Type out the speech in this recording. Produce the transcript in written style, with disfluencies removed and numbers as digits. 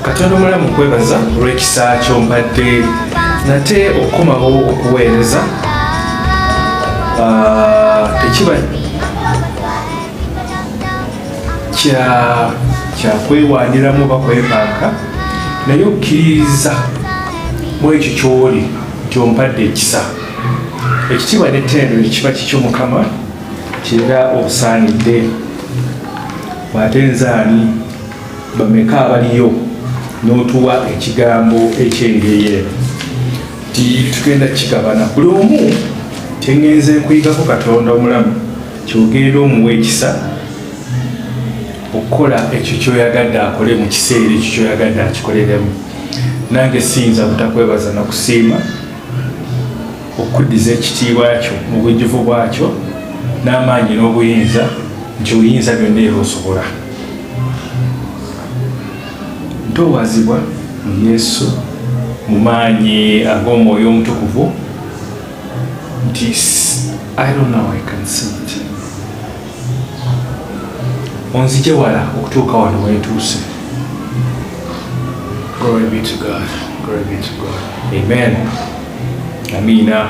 Katonda omulamu nkwebaza olw'ekisa ky'ompadde nate okukomawo okuweereza. Tekiba kyakwewaaniramu oba kwepanka, naye okkiririza mu ekyo ky'oli nti ompadde ekisa. Ekitiibwa n'ettendo kiba kikyo Mukama, kiera obusaanidde. Ate nzaani bameka abaliyo n'otuwa ekigambo ekyengeri eno nti tugenda kigabana. Buli omu kyengenze nkuyigako Katonda omulamu kyogenda omuwa ekisa okukola ekyo kyoyagadde akole mu kiseera ekyo kyoyagadde akikoleremu. Nange siyinza butakwebaza na kusiima okuddiza ekitiibwa kyo mu bujjuvu bwakyo n'amaanyi n'obuyinza nti oyinza byonna era osobola. Ntoowazibwa mu Yesu mu maanyi ag'Omwoyo Omutukuvu nti I don't know I can see it. Onzije wala okutuuka wano weetuuse. Glory be to God. Glory be to God. Amen. Amina.